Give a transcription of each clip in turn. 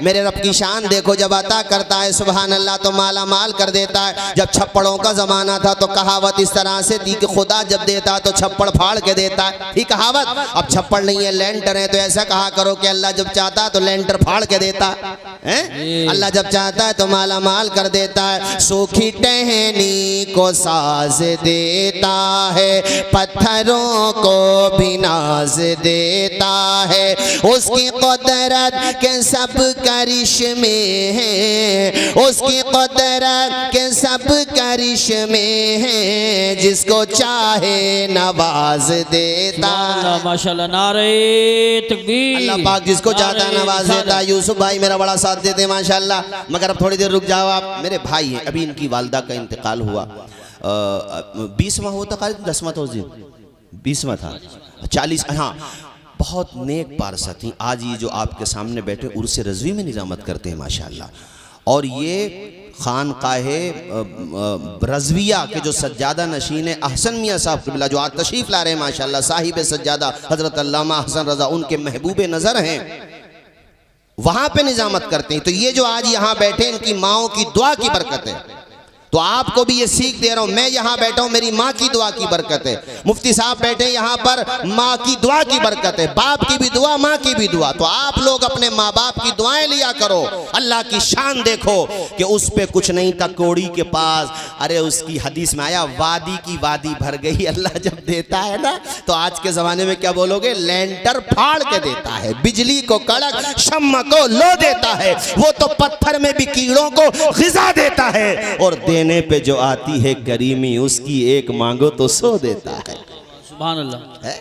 मेरे रब की शान देखो, जब अता करता है सुभान अल्लाह तो माला माल कर देता है। जब छप्पड़ों का ज़माना था तो कहावत इस तरह से थी कि खुदा जब देता तो छप्पड़ फाड़ के देता है, ठीक कहावत। अब छप्पड़ नहीं है, लेंटर है, तो ऐसा कहा करो कि अल्लाह जब चाहता है तो लेंटर फाड़ के देता है। अल्लाह जब चाहता है तो माला माल कर देता है। सूखी टहनी को साज देता है, पत्थरों को भी नाज देता है। उसकी कुदरत के सब करिश्मे हैं, उसकी कुदरत के सब करिश्मे हैं, जिसको चाहे नवाज देता है। माशाल्लाह, नारे तकबीर। अल्लाह पाक जिसको चाहता है नवाज देता है। यूसुफ भाई मेरा बड़ा साथ देते हैं माशाल्लाह। मगर अब थोड़ी देर रुक जाओ आप, मेरे भाई हैं, अभी इनकी वालदा का इंतकाल हुआ। 20वां होता था, 10वां था उस दिन, 20वां था, 40। हाँ, बहुत नेक पारसा थी। आज ये जो आपके सामने बैठे उर्स रज़वी में निजामत करते हैं माशाल्लाह। और ये खानकाहे रज़विया के जो सज्जादा नशीन है अहसन मियाँ साहब क़िबला, जो आज तशरीफ़ ला रहे हैं माशाल्लाह, साहिब सज्जादा हज़रत अल्लामा हसन रज़ा, उनके महबूब नज़र हैं, वहाँ पे निजामत करते हैं। तो ये जो आज यहाँ बैठे इनकी माओं की दुआ की बरकत है। तो आपको भी ये सीख दे रहा हूँ, मैं यहाँ बैठा हूँ मेरी माँ की दुआ की बरकत है। मुफ्ती साहब बैठे यहाँ पर, माँ की दुआ की बरकत है। बाप की भी दुआ, माँ की भी दुआ। तो आप लोग अपने माँ बाप की दुआएं लिया करो। अल्लाह की शान देखो कि उस पे कुछ नहीं था कोड़ी के पास। अरे उसकी हदीस में आया, वादी की वादी भर गई। अल्लाह जब देता है ना तो आज के ज़माने में क्या बोलोगे, लेंटर फाड़ के देता है, बिजली को कड़क, शम्मा को लो देता है। वो तो पत्थर में भी कीड़ों को ग़िज़ा देता है, और देने पे जो आती है करीमी, उसकी एक मांगो तो सो देता है। सुभान अल्लाह है?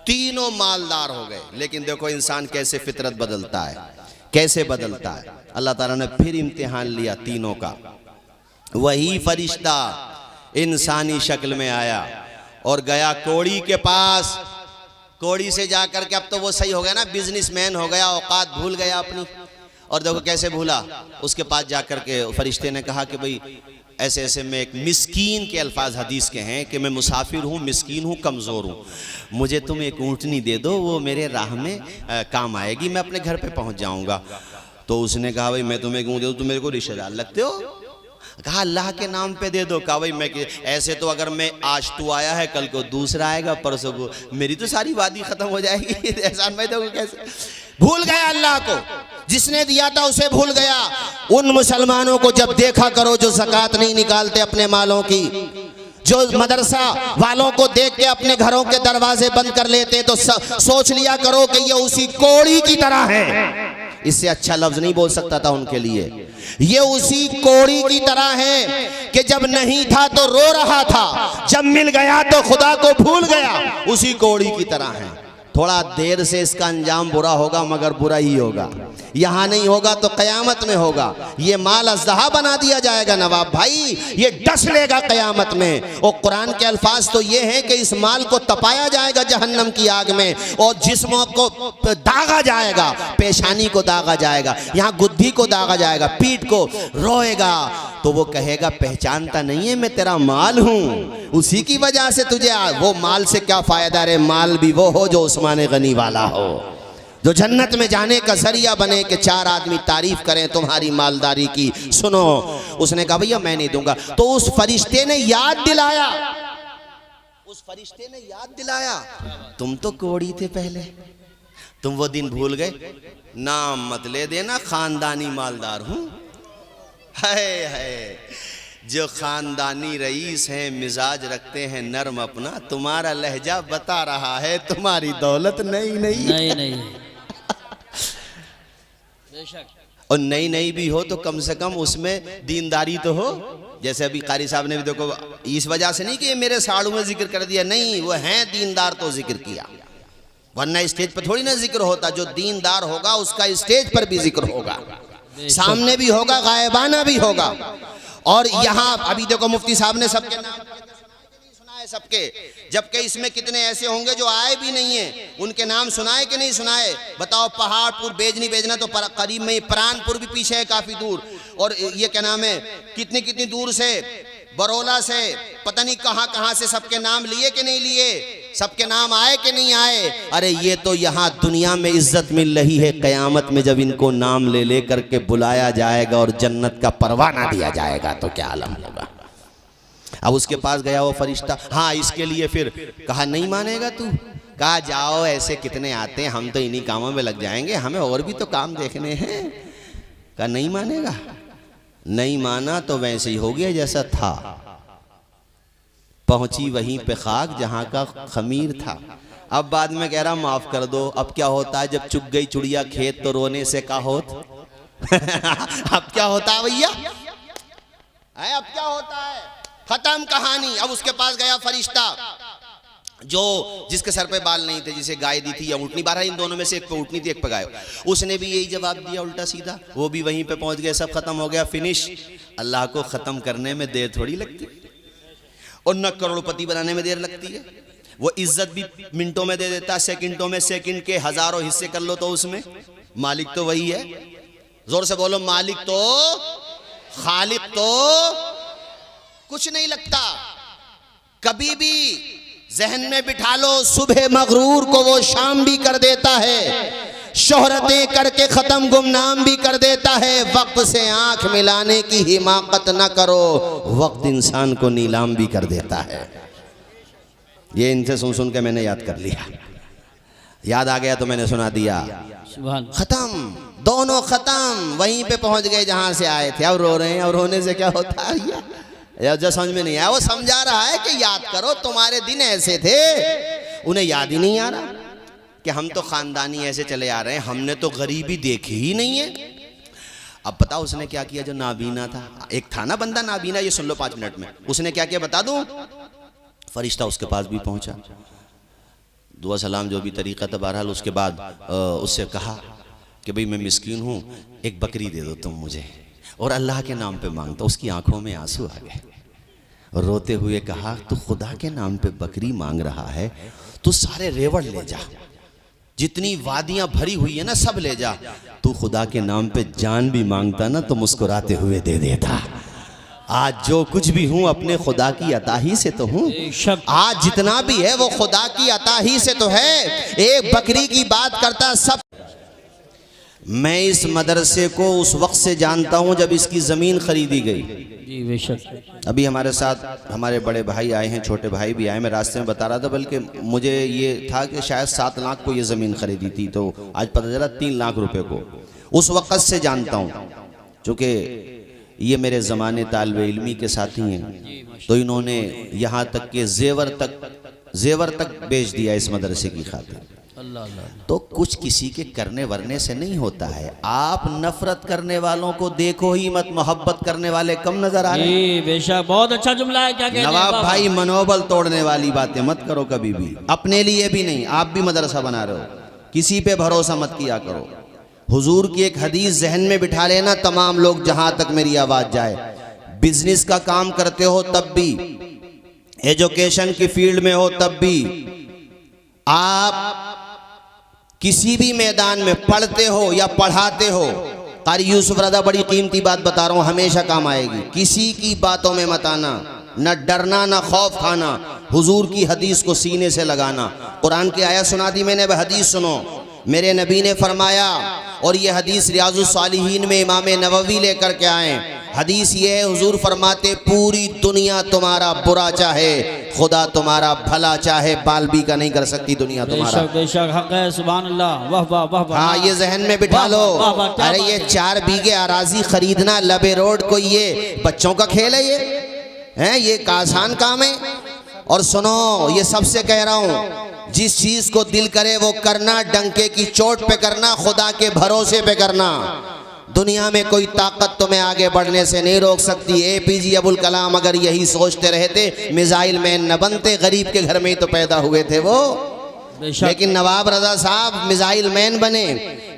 तीनों मालदार हो गए, लेकिन देखो इंसान कैसे फितरत बदलता है, कैसे बदलता है। अल्लाह ताला ने फिर इम्तिहान लिया तीनों का। वही फरिश्ता इंसानी शक्ल में आया और गया कोड़ी के पास। कोड़ी से जाकर के, अब तो वो सही हो गया ना, बिजनेसमैन हो गया, औकात भूल गया अपनी। और देखो कैसे भूला, उसके पास जाकर के फरिश्ते ने कहा कि भाई ऐसे ऐसे में एक मिस्कीन के अल्फाज हदीस के हैं कि मैं मुसाफिर हूँ, मिस्कीन हूँ, कमज़ोर हूँ, मुझे तुम एक ऊँटनी दे दो, वो मेरे राह में काम आएगी, मैं अपने घर पे पहुँच जाऊँगा। तो उसने कहा भाई मैं तुम्हें क्यों दे दूँ, तुम मेरे को रिश्तेदार लगते हो। कहा अल्लाह के नाम पे दे दो। कहा भाई मैं ऐसे तो अगर मैं आज तू आया है, कल को दूसरा आएगा, परसों को मेरी तो सारी वादी ख़त्म हो जाएगी। एहसान भाई देखो कैसे भूल गया अल्लाह को, जिसने दिया था उसे भूल गया। उन मुसलमानों को जब देखा करो जो ज़कात नहीं निकालते अपने मालों की, जो मदरसा वालों को देख के अपने घरों के दरवाजे बंद कर लेते, तो सोच लिया करो कि ये उसी कोड़ी की तरह है। इससे अच्छा लफ्ज नहीं बोल सकता था उनके लिए। ये उसी कोड़ी की तरह है कि जब नहीं था तो रो रहा था, जब मिल गया तो खुदा को भूल गया। उसी कोड़ी की तरह है। थोड़ा देर से इसका अंजाम बुरा होगा, मगर बुरा ही होगा। यहाँ नहीं होगा तो क़यामत में होगा। ये माल अज़हा बना दिया जाएगा नवाब भाई, ये डस लेगा क़यामत में। और कुरान के अल्फाज तो ये हैं कि इस माल को तपाया जाएगा जहन्नम की आग में, और जिस्मों को दागा जाएगा, पेशानी को दागा जाएगा, यहाँ गुद्दी को दागा जाएगा, पीठ को रोएगा। तो वो कहेगा पहचानता नहीं है मैं तेरा माल हूँ, उसी की वजह से तुझे वो माल से क्या फ़ायदा रे। माल भी वो हो जो उस्मान गनी वाला हो, जो जन्नत में जाने का जरिया बने कि चार आदमी तारीफ करें तुम्हारी मालदारी की। सुनो, उसने कहा भैया मैं नहीं दूंगा। तो उस फरिश्ते ने याद दिलाया, उस फरिश्ते ने याद दिलाया, तुम तो कोड़ी थे पहले, तुम वो दिन भूल गए। नाम मत ले देना, खानदानी मालदार हूं। है जो खानदानी रईस हैं, मिजाज रखते हैं नरम अपना, तुम्हारा लहजा बता रहा है तुम्हारी दौलत नई नई नहीं बेशक। और नई नई भी हो तो कम से कम उसमें दीनदारी तो हो। जैसे अभी कारी साहब ने भी देखो, इस वजह से नहीं कि ये मेरे साड़ू में जिक्र कर दिया, नहीं, वो हैं दीनदार तो जिक्र किया, वरना स्टेज पर थोड़ी ना जिक्र होता। जो दीनदार होगा उसका स्टेज पर भी जिक्र होगा, सामने भी होगा, गायबाना भी होगा। और यहाँ अभी देखो मुफ्ती साहब ने सबके नाम सुनाए सबके, जबकि इसमें कितने ऐसे होंगे जो आए भी नहीं है, उनके नाम सुनाए कि नहीं सुनाए। बताओ, पहाड़पुर बेजनी बेजना तो करीब में, प्राणपुर भी पीछे है काफी दूर, और ये क्या नाम है, कितनी कितनी दूर से, बरोला से, पता नहीं कहाँ कहाँ से सबके नाम लिए कि नहीं लिए। सबके नाम आए कि नहीं आए? अरे ये तो यहाँ दुनिया में इज्जत मिल रही है, कयामत में जब इनको नाम ले ले करके बुलाया जाएगा और जन्नत का परवाना दिया जाएगा तो क्या आलम होगा। अब उसके पास गया वो फरिश्ता, हाँ इसके लिए फिर कहा नहीं मानेगा तू, कहा जाओ ऐसे कितने आते हैं, हम तो इन्हीं कामों में लग जाएंगे, हमें और भी तो काम देखने हैं। कहा नहीं मानेगा, नहीं माना तो वैसे ही हो गया जैसा था, पहुंची वहीं पे खाक जहां का खमीर था। अब बाद में कह रहा माफ कर दो, अब क्या होता है जब चुग गई चुड़िया खेत तो रोने से का होत अब क्या होता है भैया, अब क्या होता है, खत्म कहानी। अब उसके पास गया फरिश्ता जो जिसके सर पे बाल नहीं थे, जिसे गाय दी थी या ऊँटनी, बारह इन दोनों में से एक पे ऊँटनी थी एक पे गाय, उसने भी यही जवाब दिया उल्टा सीधा, वो भी वहीं पे पहुंच गए, सब खत्म हो गया, फिनिश। अल्लाह को खत्म करने में देर थोड़ी लगती और न करोड़पति बनाने में देर लगती है। वो इज्जत भी मिनटों में दे देता, सेकंडों में, सेकंड के हजारों हिस्से कर लो तो उसमें मालिक तो वही है। जोर से बोलो मालिक तो, खालिक तो कुछ नहीं लगता। कभी भी जहन में बिठा लो, सुबह मगरूर को वो शाम भी कर देता है, शोहरतें करके खत्म गुमनाम भी कर देता है। वक्त से आंख मिलाने की हिमाकत न करो, वक्त इंसान को नीलाम भी कर देता है। ये इनसे सुन सुन के मैंने याद कर लिया, याद आ गया तो मैंने सुना दिया। खत्म, दोनों खत्म, वहीं पे पहुंच गए जहां से आए थे। अब रो रहे हैं, और रोने से क्या होता है या जो समझ में नहीं आया। वो समझा रहा है कि याद करो तुम्हारे दिन ऐसे थे, उन्हें याद ही नहीं आ रहा कि हम तो खानदानी ऐसे चले आ रहे हैं, हमने तो गरीबी देखी ही नहीं है। अब पता उसने क्या किया, जो नाबीना था, एक था ना बंदा नाबीना, ये सुन लो 5 मिनट में, उसने क्या किया बता दूं। फरिश्ता उसके पास भी पहुंचा, दुआ सलाम जो भी तरीका था, बहरहाल उसके बाद उससे कहा कि भाई मैं मिस्कीन हूँ, एक बकरी दे दो तुम मुझे, और अल्लाह के नाम पे मांगता। उसकी आंखों में आंसू आ गए और रोते हुए कहा तू खुदा के नाम पे बकरी मांग रहा है, तू सारे रेवड़ ले जा, जितनी वादियां भरी हुई है ना सब ले जा, तू खुदा के नाम पे जान भी मांगता ना तो मुस्कुराते हुए दे देता। आज जो कुछ भी हूं अपने खुदा की अता ही से तो हूं, आज जितना भी है वो खुदा की अता ही से तो है। एक बकरी की बात करता सब। मैं इस मदरसे को उस वक्त से जानता हूं जब इसकी ज़मीन खरीदी गई। जी बेशक। अभी हमारे साथ हमारे बड़े भाई आए हैं, छोटे भाई भी आए, मैं रास्ते में बता रहा था, बल्कि मुझे ये था कि शायद 7 लाख को ये ज़मीन खरीदी थी, तो आज पता चला 3 लाख रुपए को। उस वक्त से जानता हूँ, चूँकि ये मेरे ज़माने तालिबे इल्मी के साथी हैं, तो इन्होंने यहाँ तक के जेवर तक बेच दिया इस मदरसे की खातिर। तो कुछ किसी के करने वरने से नहीं होता है। आप नफरत करने वालों को देखो ही मत, मोहब्बत करने वाले कम नजर आ रहे हैं। बेशक, बहुत अच्छा जुमला है। क्या कहते हैं नवाब भाई, मनोबल तोड़ने वाली बातें मत करो कभी भी, अपने लिए भी नहीं। आप भी मदरसा बना रहे हो, किसी पे भरोसा मत किया करो। हुजूर की एक हदीस जहन में बिठा लेना तमाम लोग, जहां तक मेरी आवाज जाए। बिजनेस का काम करते हो तब भी, एजुकेशन की फील्ड में हो तब भी, आप किसी भी मैदान में पढ़ते हो या पढ़ाते हो, कारी यूसुफ रज़ा बड़ी कीमती बात बता रहा हूँ, हमेशा काम आएगी। किसी की बातों में मत आना, न डरना न खौफ खाना, हुजूर की हदीस को सीने से लगाना। कुरान की आयत सुना दी मैंने, वह हदीस सुनो। मेरे नबी ने फरमाया, और ये हदीस रियाजुस सालिहीन में इमाम नववी लेकर के आए। हदीस ये है, हुजूर फरमाते पूरी दुनिया तुम्हारा बुरा चाहे, खुदा तुम्हारा भला चाहे, बाल भी का नहीं कर सकती दुनिया तुम्हारा। बेशक हक है, सुभान अल्लाह, वाह वाह वाह वाह। हाँ, ये जहन में बिठा लो। अरे ये 4 बीघे अराजी खरीदना लबे रोड को, ये बच्चों का खेल है, ये का आसान काम है। और सुनो, ये सबसे कह रहा हूँ, जिस चीज को दिल करे वो करना, डंके की चोट पे करना, खुदा के भरोसे पे करना। दुनिया में कोई ताकत तुम्हें आगे बढ़ने से नहीं रोक सकती। APJ अबुल कलाम अगर यही सोचते रहते, मिसाइल मैन न बनते, गरीब के घर में ही तो पैदा हुए थे वो। बेशक। लेकिन नवाब रजा साहब मिसाइल मैन बने।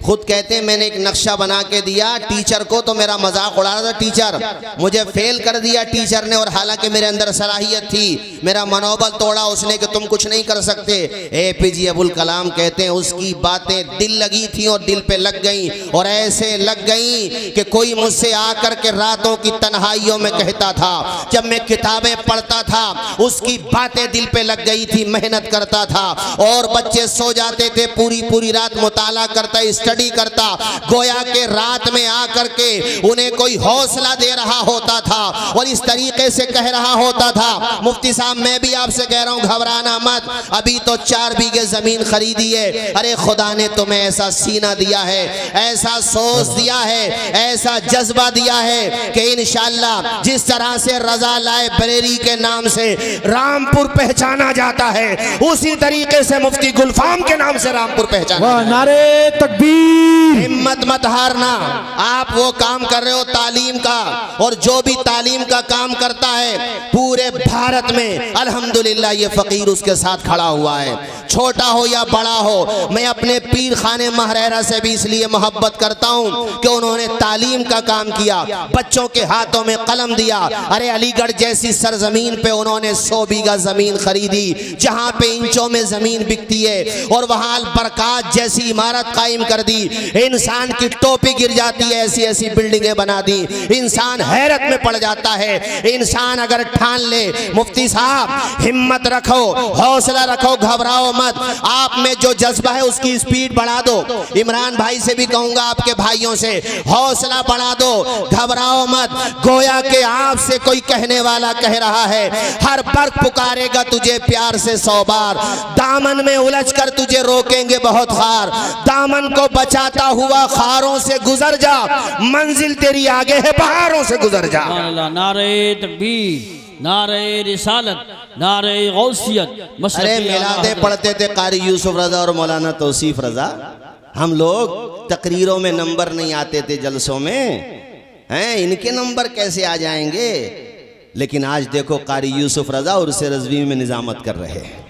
खुद कहते हैं मैंने एक नक्शा बना के दिया टीचर को, तो मेरा मजाक उड़ा रहा था टीचर, मुझे फेल कर दिया टीचर ने, और हालांकि मेरे अंदर सलाहियत थी, मेरा मनोबल तोड़ा उसने कि तुम कुछ नहीं कर सकते। APJ अबुल कलाम कहते हैं उसकी बातें दिल लगी थी और दिल पे लग गई, और ऐसे लग गई कि कोई मुझसे आकर के रातों की तन्हाइयों में कहता था, जब मैं किताबें पढ़ता था उसकी बातें दिल पे लग गई थी, मेहनत करता था और बच्चे सो जाते थे, पूरी पूरी रात मुताला करता, स्टडी करता, गोया के रात में आकर के उन्हें कोई हौसला दे रहा होता था और इस तरीके से कह रहा होता था, मुफ्ती साहब मैं भी आपसे कह रहा हूं घबराना मत, अभी तो 4 बीघे जमीन खरीदी है, अरे खुदा ने तुम्हें ऐसा सीना दिया है, ऐसा सोच दिया है, ऐसा जज्बा दिया है कि इंशाअल्लाह जिस तरह से रजा लाइब्रेरी के नाम से रामपुर पहचाना जाता है, उसी तरीके से मुफ्ती गुलफाम के नाम से रामपुर पहचाना। नारे तकबीर। हिम्मत मत हारना, आप वो काम कर रहे हो तालीम का, और जो भी तालीम का काम करता है पूरे भारत में अल्हम्दुलिल्लाह ये फकीर उसके साथ खड़ा हुआ है, छोटा हो या बड़ा हो। मैं अपने पीर खाने महरेरा से भी इसलिए मोहब्बत करता हूँ कि उन्होंने तालीम का काम किया, बच्चों के हाथों में कलम दिया। अरे अलीगढ़ जैसी सरजमीन पे उन्होंने 100 बीघा जमीन खरीदी जहाँ पे इंचों में जमीन बिकती है, और वहाँ बरकात जैसी इमारत कायम कर दी, इंसान की टोपी गिर जाती है, ऐसी ऐसी बिल्डिंगें बना दी, इंसान हैरत में पड़ जाता है। इंसान अगर ठान ले, मुफ्ती साहब हिम्मत रखो, हौसला रखो, घबराओ मत, आप में जो जज्बा है उसकी स्पीड बढ़ा दो। इमरान भाई से भी कहूंगा, आपके भाइयों से, हौसला बढ़ा दो, घबराओ मत। गोया के आपसे कोई कहने वाला कह रहा है, हर बर्क पुकारेगा तुझे प्यार से 100 बार, दामन में उलझ कर तुझे रोकेंगे बहुत खार, दामन को बचाता हुआ खारों से गुजर जा, मंजिल तेरी आगे है पहाड़ों से गुजर जा। नारे तकबीर, नारे रिसालत, नारे गौसियत। अरे मिलादे पढ़ते थे कारी यूसुफ रजा और मौलाना तौसीफ रजा, हम लोग तकरीरों में नंबर नहीं आते थे, जलसों में हैं, इनके नंबर कैसे आ जाएंगे। लेकिन आज देखो कारी यूसुफ रजा और उर्से रज़वी में निजामत कर रहे हैं,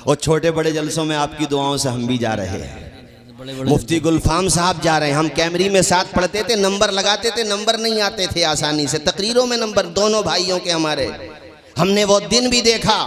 और छोटे बड़े जलसों में आपकी दुआओं से हम भी जा रहे हैं। मुफ्ती गुलफाम साहब जा रहे हैं, हम कैमरी में साथ पढ़ते थे, नंबर लगाते थे, नंबर नहीं आते थे आसानी से, तकरीरों में नंबर, दोनों भाइयों के हमारे, हमने वो दिन भी देखा।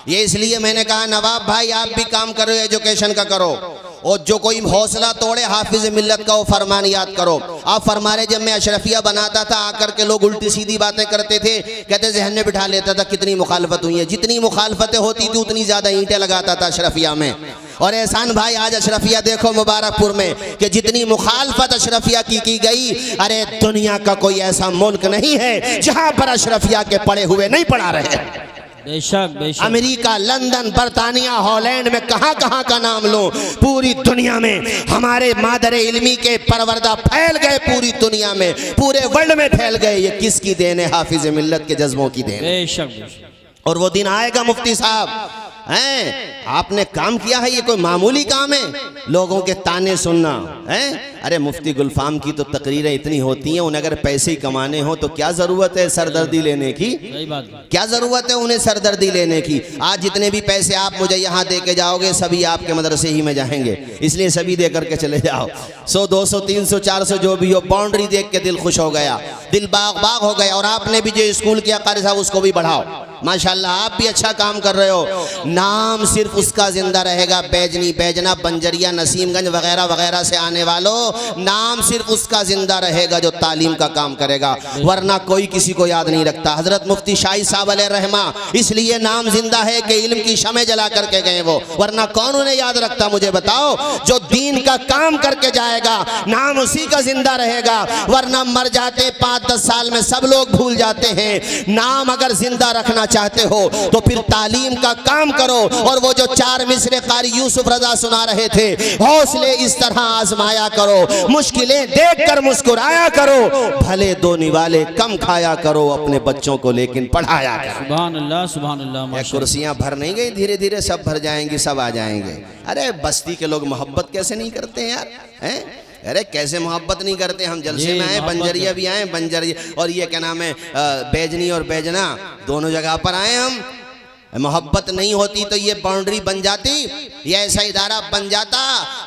ये इसलिए मैंने कहा नवाब भाई आप भी काम करो, एजुकेशन का करो, और जो कोई हौसला तोड़े हाफिज मिल्लत का वो फरमान याद करो। आप फरमा रहे, जब मैं अशरफिया बनाता था आकर के लोग उल्टी सीधी बातें करते थे, कहते जहन में बिठा लेता था कितनी मुखालफत हुई है, जितनी मुखालफतें होती थी उतनी ज़्यादा ईंटें लगाता था अशरफिया में। और एहसान भाई आज अशरफिया देखो मुबारकपुर में कि जितनी मुखालफत अशरफिया की गई, अरे दुनिया का कोई ऐसा मुल्क नहीं है जहाँ पर अशरफिया के पढ़े हुए नहीं पढ़ा रहे। बेशक बेशक। अमेरिका, लंदन, बर्तानिया, हॉलैंड में कहाँ कहाँ का नाम लो, पूरी दुनिया में हमारे मादर इल्मी के परवरदा फैल गए, पूरी दुनिया में, पूरे वर्ल्ड में फैल गए। ये किसकी देन है? हाफिज मिल्लत के जज्बों की देन। बेशक बेशक। और वो दिन आएगा मुफ्ती साहब, हैं आपने काम किया है, ये कोई मामूली काम है लोगों के ताने सुनना है। अरे मुफ्ती गुलफाम की तो तकरीरें इतनी होती हैं, उन्हें अगर पैसे ही कमाने हो तो क्या ज़रूरत है सरदर्दी लेने की? सही बात, क्या ज़रूरत है उन्हें सरदर्दी लेने की? आज जितने भी पैसे आप मुझे यहाँ दे के जाओगे सभी आपके मदरसे ही में जाएंगे, इसलिए सभी दे करके चले जाओ। 100, 200, 300, 400 जो भी हो, बाउंड्री देख के दिल खुश हो गया, दिल बाग बाग हो गया। और आपने भी जो स्कूल किया कारी साहब उसको भी बढ़ाओ, माशाल्लाह आप भी अच्छा काम कर रहे हो। नाम सिर्फ उसका जिंदा रहेगा, बैजनी, बैजना, बंजरिया, नसीमगंज वगैरह वगैरह से आने वालों, नाम सिर्फ उसका जिंदा रहेगा जो तालीम का काम करेगा, वरना कोई किसी को याद नहीं रखता। हजरत मुफ्ती शाही साहब अलैहि रहमा इसलिए नाम जिंदा है कि इल्म की शमें जला करके गए वो, वरना कौन उन्हें याद रखता? मुझे बताओ। जो दीन का काम करके जाएगा नाम उसी का जिंदा रहेगा, वरना मर जाते 5-10 साल में सब लोग भूल जाते हैं। नाम अगर जिंदा रखना चाहते हो तो फिर तालीम का काम करो। और वो जो 4 मिसरे कारी यूसुफ रजा सुना रहे थे, हौसले इस तरह आजमाया करो, मुश्किलें देखकर मुस्कुराया करो, भले 2 निवाले कम खाया करो, अपने बच्चों को लेकिन पढ़ाया करो। सुभान अल्लाह, सुभान अल्लाह। कुर्सियां भर नहीं गई, धीरे धीरे सब भर जाएंगी, सब आ जाएंगे। अरे बस्ती के लोग मोहब्बत कैसे नहीं करते यार, हैं? अरे कैसे मोहब्बत नहीं करते? हम जलसे में आए, बंजरिया भी आए, बंजरिया और ये क्या नाम है, बैजनी और बैजना दोनों जगह पर आए हम। मोहब्बत नहीं होती तो ये बाउंड्री बन जाती, ये ऐसा इदारा बन जाता,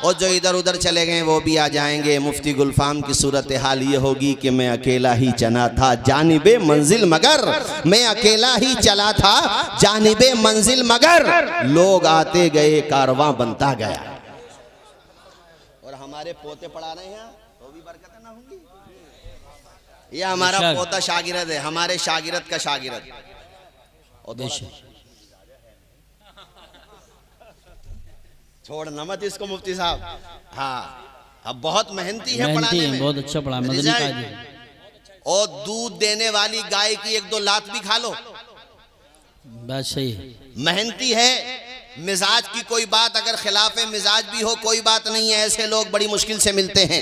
और जो इधर उधर चले गए वो भी आ जाएंगे। मुफ्ती गुलफाम की सूरत हाल ये होगी कि मैं अकेला ही चला था जानिबे मंजिल मगर, मैं अकेला ही चला था जानिबे मंजिल मगर, लोग आते गए कारवां बनता गया। और हमारे पोते पढ़ा रहे हैं तो भी बरकत ना होंगी। ये हमारा पोता शागिर्द है, हमारे शागिर्द का शागिर्द। छोड़ना मत इसको मुफ्ती साहब। हाँ, अब बहुत मेहनती है पढ़ाने में, बहुत अच्छा पढ़ा मदनी कायदे। और दूध देने वाली गाय की एक दो लात भी खा लो, बात सही है। मेहनती है। मिजाज की कोई बात अगर खिलाफ मिजाज भी हो कोई बात नहीं है, ऐसे लोग बड़ी मुश्किल से मिलते हैं।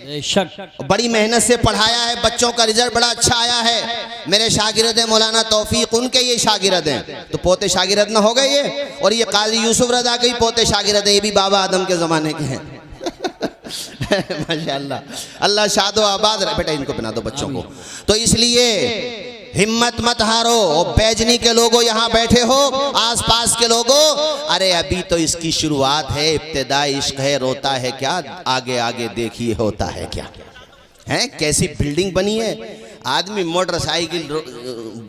बेशक बड़ी मेहनत से पढ़ाया है, बच्चों का रिजल्ट बड़ा अच्छा आया है। मेरे शागिर्द हैं मौलाना तौफीक, उनके ये शागिर्द हैं, तो पोते शागिर्द ना हो गए ये। और ये काजी यूसुफ रजा के भी पोते शागिर्द हैं, ये भी बाबा आदम के ज़माने के हैं। माशाअल्लाह, अल्लाह शादो आबाद रहे। बेटा इनको पहना दो बच्चों को। तो इसलिए हिम्मत मत हारो। और बैजनी के लोगों यहाँ बैठे हो, आसपास के लोगों, अरे अभी तो इसकी शुरुआत है, इब्तिदा इश्क है, रोता है क्या, आगे आगे देखिए होता है क्या। है कैसी बिल्डिंग बनी है। आदमी मोटरसाइकिल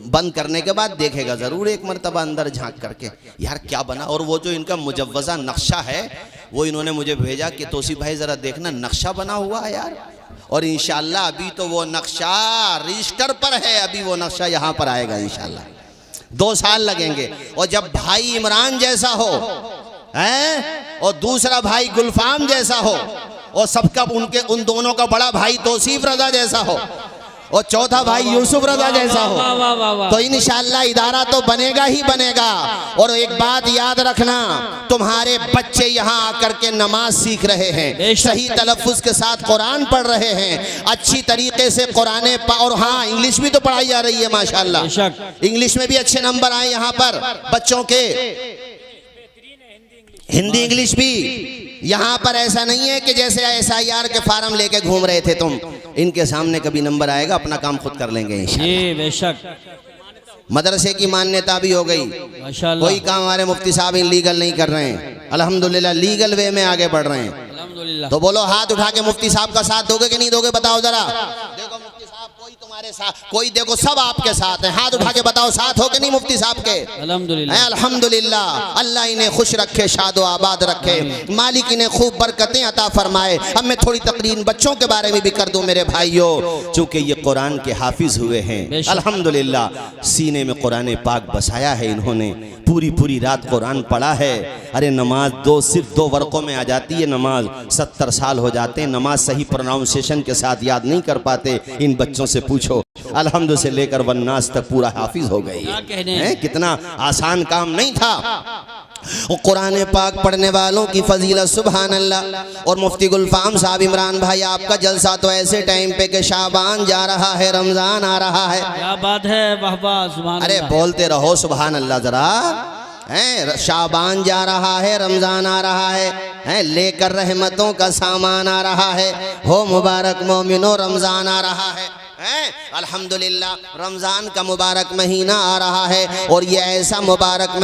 बंद करने के बाद देखेगा जरूर एक मर्तबा अंदर झांक करके, यार क्या बना। और वो जो इनका मुजव्वजा नक्शा है वो इन्होंने मुझे भेजा कि तोसी भाई जरा देखना नक्शा बना हुआ है यार। और इंशाल्लाह अभी तो वो नक्शा रजिस्टर पर है, अभी वो नक्शा यहाँ पर आएगा इंशाल्लाह। 2 साल लगेंगे। और जब भाई इमरान जैसा हो हैं, और दूसरा भाई गुलफाम जैसा हो, और सबका उन दोनों का बड़ा भाई तौसीफ रजा जैसा हो, और चौथा भाई यूसुफ रजा जैसा हो, तो इंशाअल्लाह इदारा तो बनेगा ही बनेगा। और एक बात याद रखना, तुम्हारे बच्चे यहाँ आकर के नमाज सीख रहे हैं, सही तलफ्फुज के साथ कुरान पढ़ रहे हैं, अच्छी तरीके से कुरान। और हाँ, इंग्लिश भी तो पढ़ाई जा रही है माशाअल्लाह, इंग्लिश में भी अच्छे नंबर आए यहाँ पर बच्चों के, हिंदी इंग्लिश भी। यहाँ पर ऐसा नहीं है कि जैसे SIR के फार्म लेके घूम रहे थे तुम, इनके सामने कभी नंबर आएगा, अपना काम खुद कर लेंगे इंशाअल्लाह। बेशक मदरसे की मान्यता भी हो गई, कोई काम हमारे मुफ्ती साहब इलीगल नहीं कर रहे हैं, अल्हम्दुलिल्लाह लीगल वे में आगे बढ़ रहे हैं। तो बोलो हाथ उठा के मुफ्ती साहब का साथ दोगे कि नहीं दोगे, बताओ जरा। देखो मुफ्ती साहब कोई तुम्हारे साथ, कोई देखो सब आपके साथ है, हाथ उठा के बताओ साथ हो कि नहीं मुफ्ती साहब के। अल्हम्दुलिल्लाह अल्हम्दुलिल्लाह। अल्लाह इन्हें खुश रखे, शादो आबाद रखे, मालिक इन्हें खूब बरकतें अता फरमाए। अब मैं थोड़ी तकरीर बच्चों के बारे में भी कर दूं मेरे भाइयों, चूंकि ये कुरान के हाफिज हुए हैं अल्हम्दुलिल्लाह, सीने में कुरान पाक बसाया है इन्होंने, पूरी रात कुरान पढ़ा है। अरे नमाज सिर्फ 2 वर्कों में आ जाती है नमाज, 70 साल हो जाते हैं नमाज सही प्रोनाउंसिएशन के साथ याद नहीं कर पाते। इन बच्चों से पूछो, अल्हम्दु से लेकर वन्नास तक पूरा हाफिज हो गई है। कितना आसान काम नहीं था। कुरान पाक पढ़ने वालों की फजीलत सुभान अल्लाह। और मुफ्ती गुलफाम साहब, इमरान भाई आपका जलसा तो ऐसे टाइम पे कि शाबान जा रहा है, रमजान आ रहा है, क्या बात है, वाह वाह सुभान अरे अल्लाह। बोलते रहो सुभान अल्लाह जरा। हैं शाबान जा रहा है, रमजान आ रहा है, लेकर रहमतों का सामान आ रहा है। हो मुबारक मोमिनो, रमजान आ रहा है। अल्हम्दुलिल्लाह, रमज़ान का मुबारक महीना आ रहा है। और ये ऐसा मुबारक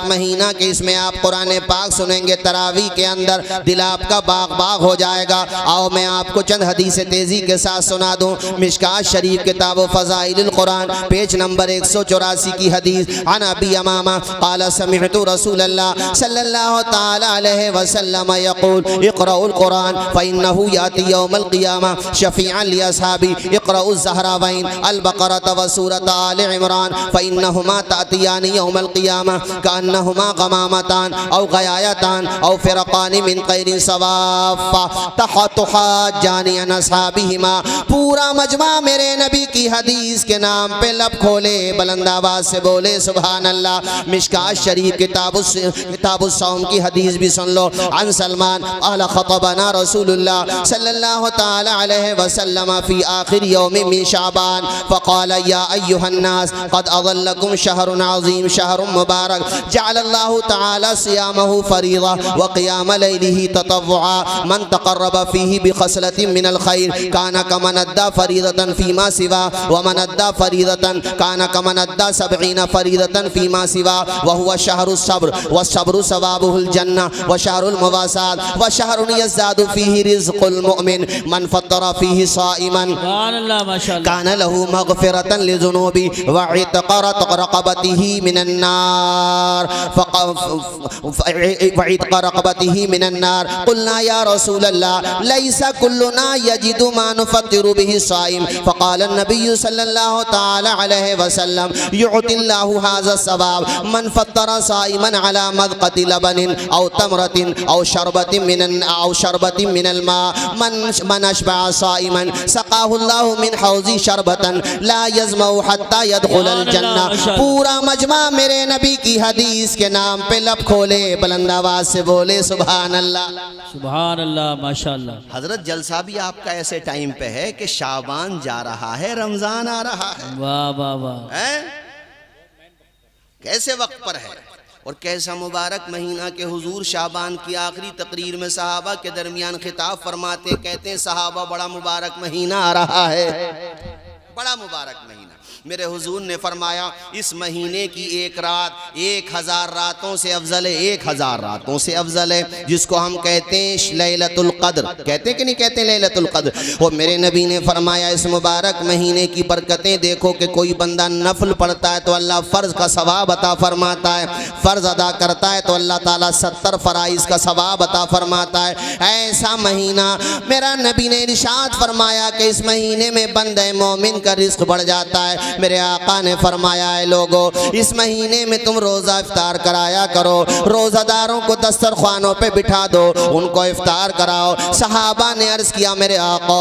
महीना कि इसमें आप कुरान पाक सुनेंगे तरावी के अंदर, दिल आपका बाग बाग हो जाएगा। आओ मैं आपको चंद हदीस तेज़ी के साथ सुना दूँ। मिशकात शरीफ किताब फ़ज़ाइलुल कुरान पेज नंबर 184 की हदीस। अन अबी अमामा क़ाल समिअतु रसूलल्लाह सल्लल्लाहु तआला अलैहि वसल्लम यक़ूल इक़राउल कुरान फ़इन्नहु याती यौमल क़ियामह शफ़ीअन लिअस्हाबी इक़राउज़ ज़हरावैन अल बक़रह व सूरत आल इमरान फ़इन्नहुमा तातियानी यौमल क़ियामह कअन्नहुमा ग़मामतान औ ग़यायतान औ फ़िरक़ान मिन ग़ैरि सवाफ़ा तहतुहाजानी अन अस्हाबिहिमा। पूरा मजमा मेरे नबी की हदीस के नाम पे लब खोले, बुलंद आवाज़ से बोले सुभान अल्लाह। मिशकात शरीफ किताबुस सौम की हदीस भी सुन लो। अन सलमान क़ाल ख़तबना रसूलुल्लाह सल्लल्लाहु तआला अलैहि वसल्लम फ़ी आखिर यौमिन मिन शाबान फ़क़ाल या अय्युहन्नास क़द अज़ल्लकुम शहरुन अज़ीम शहरुन मुबारक जअलल्लाहु तआला सियामहु फ़रीज़ा व क़ियाम लैलिही ततव्वुआ मन तक़र्रब फ़ीही बिख़स्लतिन मिनल ख़ैर कान कमन अद्दा फरीदतन फीमा सिवा व मन अद्दा फरीदतन काना कमन अद्दा सबईना फरीदतन फीमा सिवा व हुवा शहरुस सब्र व सब्रु सवाबुहुल जन्नह व शहरुल मवासात व शहरुन यज़दादु फीहि रिज़्कुल मुमिन मन फत्तरा फीहि साइमन सुभान अल्लाह माशाअल्लाह कान लहू मग़फ़िरतन लिज़ुनूबि व इत्क़ रक़बतिही मिनन नार व इत्क़ रक़बतिही मिनन नार क़ुलना या रसूलल्लाह लैसा कुल्लुना यजिदु मा नुफ़त्तिरु बिही साइम फ़क़ाल अन्नबिय्यु सल्लल्लाहु तआला अलैहि वसल्लम युअतिल्लाहु हाज़ा सवाब मन फत्तरा साइमन अला मज़क़ति लबनिन औ तमरतिन औ शरबतिन मिनल मा मन अशबअ साइमन सक़ाहुल्लाहु मिन हौज़ी शरबतन ला यज़मउ हत्ता यदखुलल जन्नह। पूरा मजमा मेरे नबी की हदीस के नाम पे लब खोले, बुलंद आवाज़ से बोले सुभान अल्लाह सुभान अल्लाह माशाअल्लाह। हजरत जलसा भी आपका ऐसे टाइम पे है कि शाबान जा रहा है, रमजान आ रहा है, वाह वाह वाह, हैं? कैसे वक्त पर है और कैसा मुबारक महीना के हुजूर शाबान की आखिरी तकरीर में सहाबा के दरमियान खिताब फरमाते, कहते हैं सहाबा बड़ा मुबारक महीना आ रहा है, बड़ा मुबारक महीना। मेरे हुजूर ने फरमाया इस महीने की एक रात 1000 रातों से अफजल है, 1000 रातों से अफजल है, जिसको हम कहते हैं लैलतुल क़द्र। कहते कि नहीं कहते लैलतुल क़द्र? और मेरे नबी ने फरमाया इस मुबारक महीने की बरकतें देखो कि कोई बंदा नफल पढ़ता है तो अल्लाह फ़र्ज़ का सवाब अता फरमाता है, फ़र्ज़ अदा करता है तो अल्लाह ताला 70 फ़राइज़ का सवाब अता फरमाता है। ऐसा महीना मेरा नबी ने इरशाद फरमाया कि इस महीने में बंदे मोमिन का रिज़्क़ बढ़ जाता है। मेरे आका ने फरमाया है लोगों इस महीने में तुम रोज़ा इफ्तार कराया करो, रोज़ादारों को दस्तरखानों पे बिठा दो, उनको इफ्तार कराओ। सहाबा ने अर्ज़ किया मेरे आका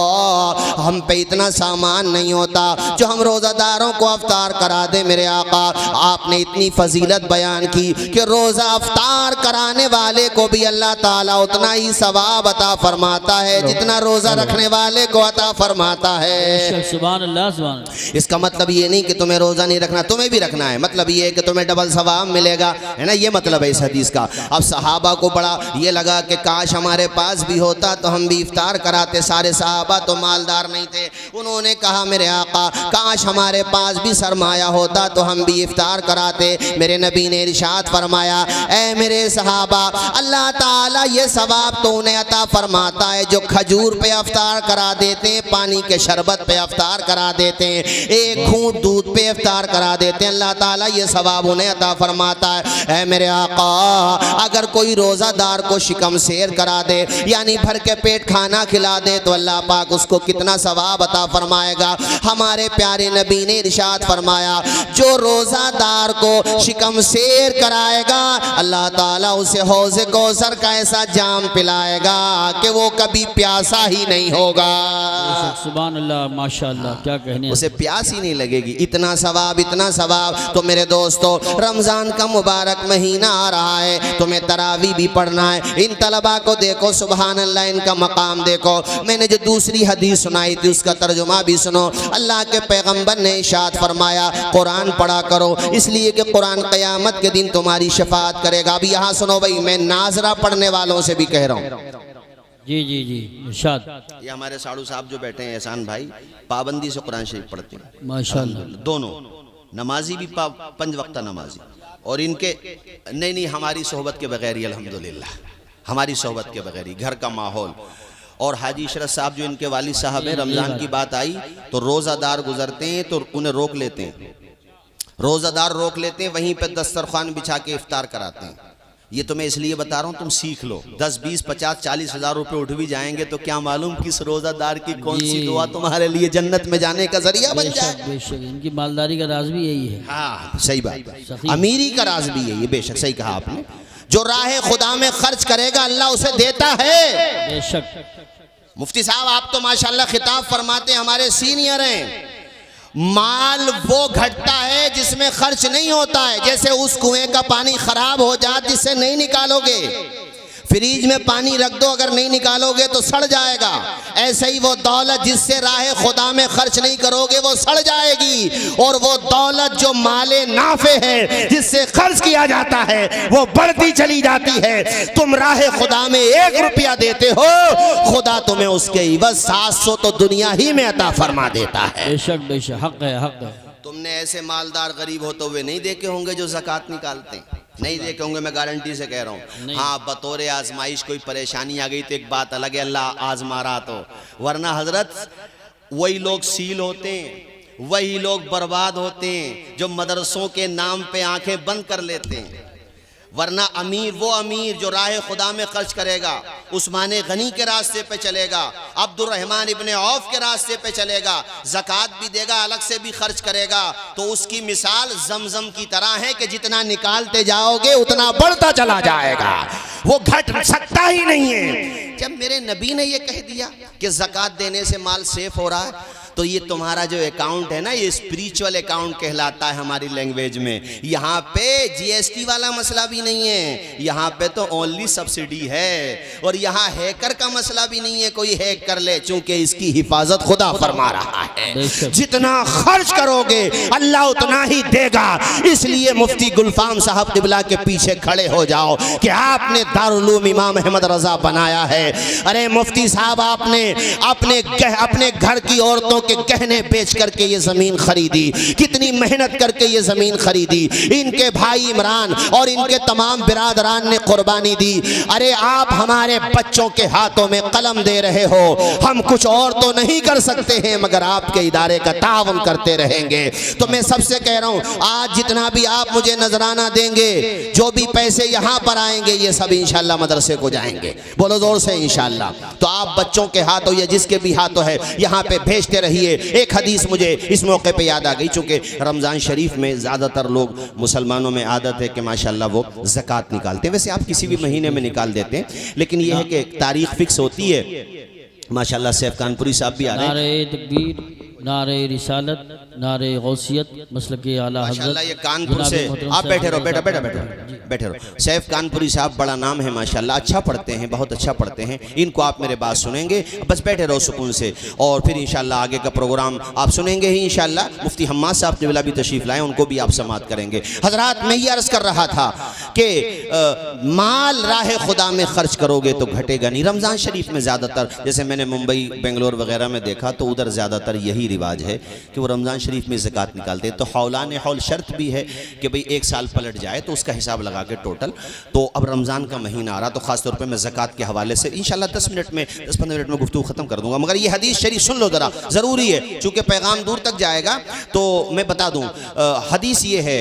हम पे इतना सामान नहीं होता जो हम रोज़ादारों को इफ्तार करा दे। मेरे आका आपने इतनी फजीलत बयान की कि रोज़ा इफ्तार कराने वाले को भी अल्लाह ताला उतना ही सवाब अता फरमाता है जितना रोज़ा रखने वाले को अता फरमाता है। सुभान अल्लाह सुभान अल्लाह। इसका मतलब ये नहीं कि तुम्हें रोज़ा नहीं रखना, तुम्हें भी रखना है, मतलब ये है कि तुम्हें डबल सवाब मिलेगा, है ना, ये मतलब है इस हदीस का। अब सहाबा को बड़ा ये लगा कि काश हमारे पास भी होता तो हम भी इफ्तार कराते। सारे सहाबा तो मालदार नहीं थे, उन्होंने कहा मेरे आका काश हमारे पास भी सरमाया होता तो हम भी इफ्तार कराते। मेरे नबी ने इरशाद फरमाया ऐ मेरे सहाबा अल्लाह ताला ये सवाब तो उन्हें अता फरमाता है जो खजूर पे इफ्तार करा देते हैं, पानी के शरबत पे इफ्तार करा देते हैं, एक घूंट दूध पे इफ्तार करा देते हैं, अल्लाह ताला ये सवाब उन्हें अता फरमाता है। ऐ मेरे आका अगर कोई रोज़ादार को शिकम शेर करा दे यानी भर के पेट खाना खिला दे तो अल्लाह पाक उसको कितना सवाब अता फरमाएगा। हमारे प्यारे नबी ने इरशाद फरमाया जो रोज़ादार को शिकम शेर कराएगा अल्लाह ताला उसे हौज़े कौसर का ऐसा जाम पिलाएगा कि वो कभी प्यासा ही नहीं होगा। सुभान अल्लाह माशाअल्लाह, क्या कहने, उसे प्यास ही नहीं लगेगी। इतना सवाब, इतना सवाब। तो मेरे दोस्तों रमज़ान का मुबारक महीना आ रहा है, तुम्हें तरावी भी पढ़ना है। इन तलबा को देखो सुभान अल्लाह, इनका मकाम देखो। मैंने जो दूसरी हदीस सुनाई थी उसका तर्जुमा भी सुनो। अल्लाह के पैगम्बर ने इरशाद फरमाया कुरान पढ़ा करो इसलिए कि कुरान क़यामत के दिन तुम्हारी शफाअत करेगा। अभी यहाँ सुनो भाई, मैं नाजरा पढ़ने वालों से भी कह रहा हूँ। जी जी जी इरशाद। ये हमारे साड़ू साहब जो बैठे हैं एहसान भाई पाबंदी से कुरान शरीफ पढ़ते हैं माशाअल्लाह, दोनों नमाजी भी 5 वक्ता नमाजी, और इनके नहीं हमारी सोहबत के बगैर ही अल्हम्दुलिल्लाह, हमारी सोहबत के बगैर ही घर का माहौल। और हाजी इशरत साहब जो इनके वालिद साहब हैं, रमज़ान की बात आई तो रोज़ादार गुजरते हैं तो उन्हें रोक लेते हैं, रोज़ादार रोक लेते हैं, वहीं पर दस्तरखान बिछा के इफ्तार कराते हैं। ये तो मैं इसलिए बता रहा हूँ तुम सीख लो। 10, 20, 50, 40 हज़ार रुपये उठ भी जाएंगे तो क्या मालूम किस रोज़ादार की कौन सी दुआ तुम्हारे लिए जन्नत में जाने का जरिया बन जाए। बेशक इनकी मालदारी का राज भी यही है। हाँ सही बात, अमीरी का राज भी है ये, बेशक सही कहा आपने। जो राह खुदा में खर्च करेगा अल्लाह उसे देता है। बेशक मुफ्ती साहब आप तो माशाल्लाह खिताब फरमाते हैं, हमारे सीनियर हैं। माल वो घटता है जिसमें खर्च नहीं होता है, जैसे उस कुएं का पानी खराब हो जाए जिससे नहीं निकालोगे। फ्रिज में पानी रख दो, अगर नहीं निकालोगे तो सड़ जाएगा। ऐसे ही वो दौलत जिससे राह खुदा में खर्च नहीं करोगे वो सड़ जाएगी, और वो दौलत जो माले नाफे है जिससे खर्च किया जाता है वो बढ़ती चली जाती है। तुम राह खुदा में 1 रुपया देते हो, खुदा तुम्हें उसके इवज 700 तो दुनिया ही में अता फरमा देता है। बेशक बेशक, हक है हक है। तुमने ऐसे मालदार गरीब होते हुए नहीं देखे होंगे जो ज़कात निकालते, नहीं देखे होंगे, मैं गारंटी से कह रहा हूँ। हाँ, बतौर आजमाइश कोई परेशानी आ गई तो एक बात अलग है, अल्लाह आजमा रहा तो, वरना हजरत वही लोग सील होते हैं, वही लोग बर्बाद होते हैं जो मदरसों के नाम पे आंखें बंद कर लेते हैं। वरना अमीर वो अमीर जो राह खुदा में खर्च करेगा, उस्मान गनी के रास्ते पे चलेगा, अब्दुर्रहमान इब्ने औफ के रास्ते पे चलेगा, ज़कात भी देगा, अलग से भी खर्च करेगा, तो उसकी मिसाल जमजम की तरह है कि जितना निकालते जाओगे उतना बढ़ता चला जाएगा, वो घट सकता ही नहीं है। जब मेरे नबी ने ये कह दिया कि ज़कात देने से माल सेफ हो रहा है, तो ये तुम्हारा जो अकाउंट है ना, ये स्पिरिचुअल अकाउंट कहलाता है हमारी लैंग्वेज में। यहाँ पे जीएसटी वाला मसला भी नहीं है, यहाँ पे तो ओनली सब्सिडी है, और यहाँ हैकर का मसला भी नहीं है, कोई हैक कर ले, चूंकि इसकी हिफाजत खुदा फरमा रहा है। जितना खर्च करोगे अल्लाह उतना ही देगा। इसलिए मुफ्ती गुलफाम साहब क़िबला के पीछे खड़े हो जाओ कि आपने दारुल इमाम अहमद रजा बनाया है। अरे मुफ्ती साहब, आपने अपने घर की औरतों के गहने बेच करके ये जमीन खरीदी, कितनी मेहनत करके ये जमीन खरीदी, इनके भाई इमरान और इनके तमाम बिरादरान ने कुर्बानी दी। अरे आप हमारे बच्चों के हाथों में कलम दे रहे हो, हम कुछ और तो नहीं कर सकते हैं मगर आपके इदारे का तावन करते रहेंगे। तो मैं सबसे कह रहा हूं, आज जितना भी आप मुझे नजराना देंगे, जो भी पैसे यहां पर आएंगे, ये सब इंशाल्लाह मदरसे को जाएंगे। बोलो जोर से इंशाल्लाह। तो आप बच्चों के हाथों या जिसके भी हाथों है यहाँ पे भेजते रहिए। एक हदीस मुझे इस मौके पे याद आ गई, चूंकि रमज़ान शरीफ में ज़्यादातर लोग मुसलमानों में आदत है कि माशाल्लाह वो ज़कात निकालते हैं। वैसे आप किसी भी महीने में निकाल देते हैं, लेकिन ये है कि तारीख फिक्स होती है। माशाल्लाह सैफ कानपुरी साहब भी आ रहे हैं। नारे तकबीर, नारे रिसालत, नारे गौसियत, मसलक आला हज़रत। माशाल्लाह ये कानपुर से आप बैठे रहो, बैठे रहो। सैफ कानपुरी साहब बड़ा नाम है माशाल्लाह, अच्छा पढ़ते हैं, बहुत अच्छा पढ़ते हैं। इनको आप मेरे बात सुनेंगे, बस बैठे रहो सुकून से, और फिर इंशाल्लाह आगे का प्रोग्राम आप सुनेंगे ही इंशाल्लाह। मुफ्ती हम्माद साहब क़िबला भी तशरीफ़ लाए, उनको भी आप समाअत करेंगे। हजरात, मैं ये अर्ज़ कर रहा था कि माल राह खुदा में खर्च करोगे तो घटेगा नहीं। रमज़ान शरीफ में ज़्यादातर, जैसे मैंने मुंबई बेंगलोर वगैरह में देखा, तो उधर ज़्यादातर यही रिवाज है कि वो रमज़ान शरीफ में ज़कात निकालते हैं। तो हौलान हौल शर्त भी है कि भाई 1 साल पलट जाए तो उसका हिसाब लगा के टोटल। तो अब रमज़ान का महीना आ रहा, तो ख़ास तौर पे मैं ज़कात के हवाले से इंशाल्लाह 10-15 मिनट में गुफ्तगू ख़त्म कर दूंगा। मगर ये हदीस शरीफ सुन लो ज़रा, ज़रूरी है, चूँकि पैगाम दूर तक जाएगा तो मैं बता दूँ। हदीस ये है,